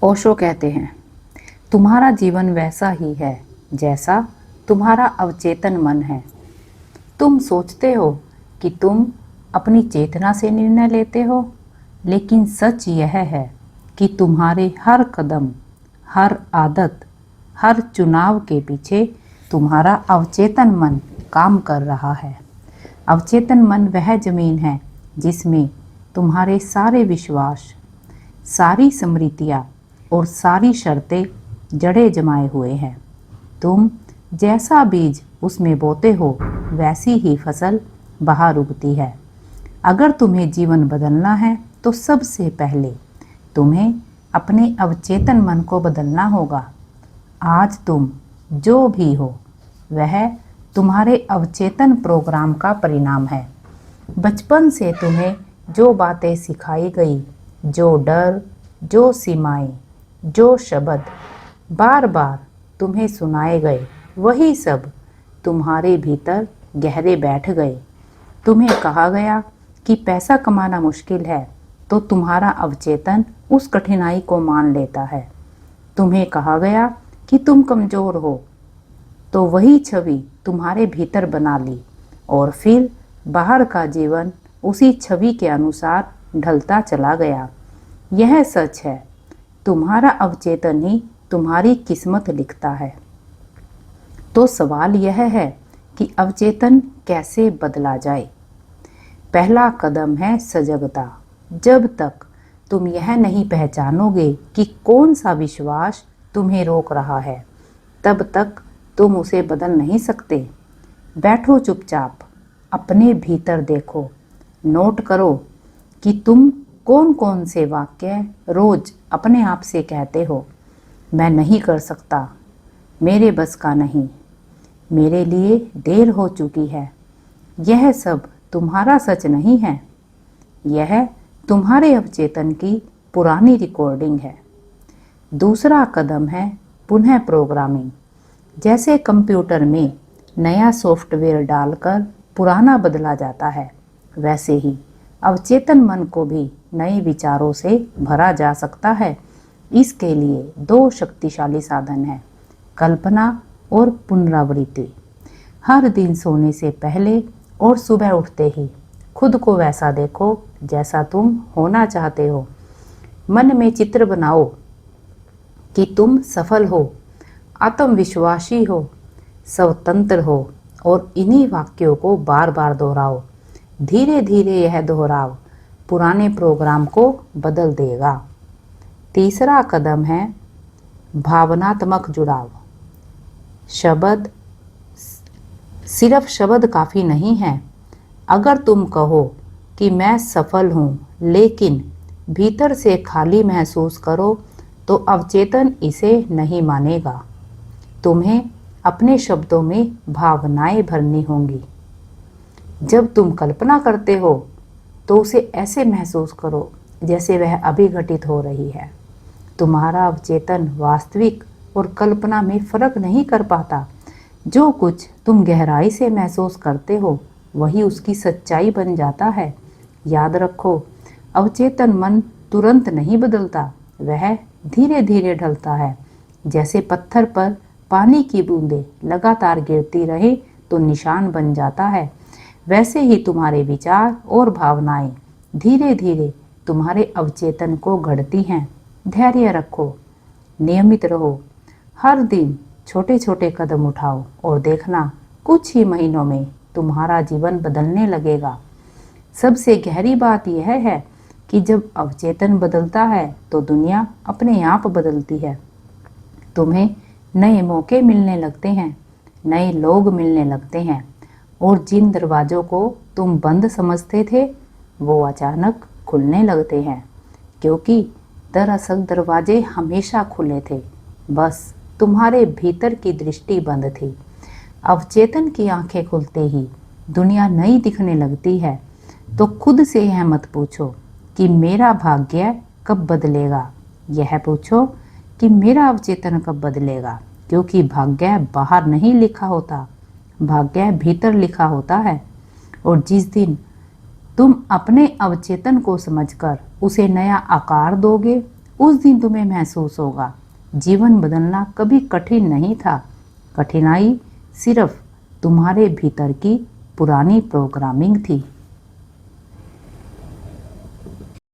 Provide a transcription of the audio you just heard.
ओशो कहते हैं, तुम्हारा जीवन वैसा ही है जैसा तुम्हारा अवचेतन मन है। तुम सोचते हो कि तुम अपनी चेतना से निर्णय लेते हो, लेकिन सच यह है कि तुम्हारे हर कदम, हर आदत, हर चुनाव के पीछे तुम्हारा अवचेतन मन काम कर रहा है। अवचेतन मन वह जमीन है जिसमें तुम्हारे सारे विश्वास, सारी स्मृतियाँ और सारी शर्तें जड़े जमाए हुए हैं। तुम जैसा बीज उसमें बोते हो वैसी ही फसल बाहर उगती है। अगर तुम्हें जीवन बदलना है तो सबसे पहले तुम्हें अपने अवचेतन मन को बदलना होगा। आज तुम जो भी हो वह तुम्हारे अवचेतन प्रोग्राम का परिणाम है। बचपन से तुम्हें जो बातें सिखाई गई, जो डर, जो सीमाएं, जो शब्द बार बार तुम्हें सुनाए गए, वही सब तुम्हारे भीतर गहरे बैठ गए। तुम्हें कहा गया कि पैसा कमाना मुश्किल है, तो तुम्हारा अवचेतन उस कठिनाई को मान लेता है। तुम्हें कहा गया कि तुम कमज़ोर हो, तो वही छवि तुम्हारे भीतर बना ली और फिर बाहर का जीवन उसी छवि के अनुसार ढलता चला गया। यह सच है, तुम्हारा अवचेतन ही तुम्हारी किस्मत लिखता है। तो सवाल यह है कि अवचेतन कैसे बदला जाए। पहला कदम है सजगता। जब तक तुम यह नहीं पहचानोगे कि कौन सा विश्वास तुम्हें रोक रहा है, तब तक तुम उसे बदल नहीं सकते। बैठो चुपचाप, अपने भीतर देखो, नोट करो कि तुम कौन कौन से वाक्य रोज अपने आप से कहते हो। मैं नहीं कर सकता, मेरे बस का नहीं, मेरे लिए देर हो चुकी है। यह सब तुम्हारा सच नहीं है, यह तुम्हारे अवचेतन की पुरानी रिकॉर्डिंग है। दूसरा कदम है पुनः प्रोग्रामिंग। जैसे कंप्यूटर में नया सॉफ्टवेयर डालकर पुराना बदला जाता है, वैसे ही अवचेतन मन को भी नए विचारों से भरा जा सकता है। इसके लिए दो शक्तिशाली साधन हैं, कल्पना और पुनरावृत्ति। हर दिन सोने से पहले और सुबह उठते ही खुद को वैसा देखो जैसा तुम होना चाहते हो। मन में चित्र बनाओ कि तुम सफल हो, आत्मविश्वासी हो, स्वतंत्र हो और इन्हीं वाक्यों को बार बार दोहराओ। धीरे धीरे यह दोहराव पुराने प्रोग्राम को बदल देगा। तीसरा कदम है भावनात्मक जुड़ाव। शब्द, सिर्फ शब्द काफ़ी नहीं है। अगर तुम कहो कि मैं सफल हूँ, लेकिन भीतर से खाली महसूस करो, तो अवचेतन इसे नहीं मानेगा। तुम्हें अपने शब्दों में भावनाएं भरनी होंगी। जब तुम कल्पना करते हो तो उसे ऐसे महसूस करो जैसे वह अभी घटित हो रही है। तुम्हारा अवचेतन वास्तविक और कल्पना में फर्क नहीं कर पाता। जो कुछ तुम गहराई से महसूस करते हो वही उसकी सच्चाई बन जाता है। याद रखो, अवचेतन मन तुरंत नहीं बदलता, वह धीरे धीरे ढलता है। जैसे पत्थर पर पानी की बूंदें लगातार गिरती रहे तो निशान बन जाता है, वैसे ही तुम्हारे विचार और भावनाएं धीरे धीरे तुम्हारे अवचेतन को गढ़ती हैं। धैर्य रखो, नियमित रहो, हर दिन छोटे छोटे कदम उठाओ और देखना कुछ ही महीनों में तुम्हारा जीवन बदलने लगेगा। सबसे गहरी बात यह है कि जब अवचेतन बदलता है तो दुनिया अपने आप बदलती है। तुम्हें नए मौके मिलने लगते हैं, नए लोग मिलने लगते हैं और जिन दरवाज़ों को तुम बंद समझते थे वो अचानक खुलने लगते हैं, क्योंकि दरअसल दरवाजे हमेशा खुले थे, बस तुम्हारे भीतर की दृष्टि बंद थी। अवचेतन की आंखें खुलते ही दुनिया नई दिखने लगती है। तो खुद से यह मत पूछो कि मेरा भाग्य कब बदलेगा, यह पूछो कि मेरा अवचेतन कब बदलेगा, क्योंकि भाग्य बाहर नहीं लिखा होता, भाग्य भीतर लिखा होता है। और जिस दिन तुम अपने अवचेतन को समझकर उसे नया आकार दोगे, उस दिन तुम्हें महसूस होगा जीवन बदलना कभी कठिन नहीं था। कठिनाई सिर्फ तुम्हारे भीतर की पुरानी प्रोग्रामिंग थी।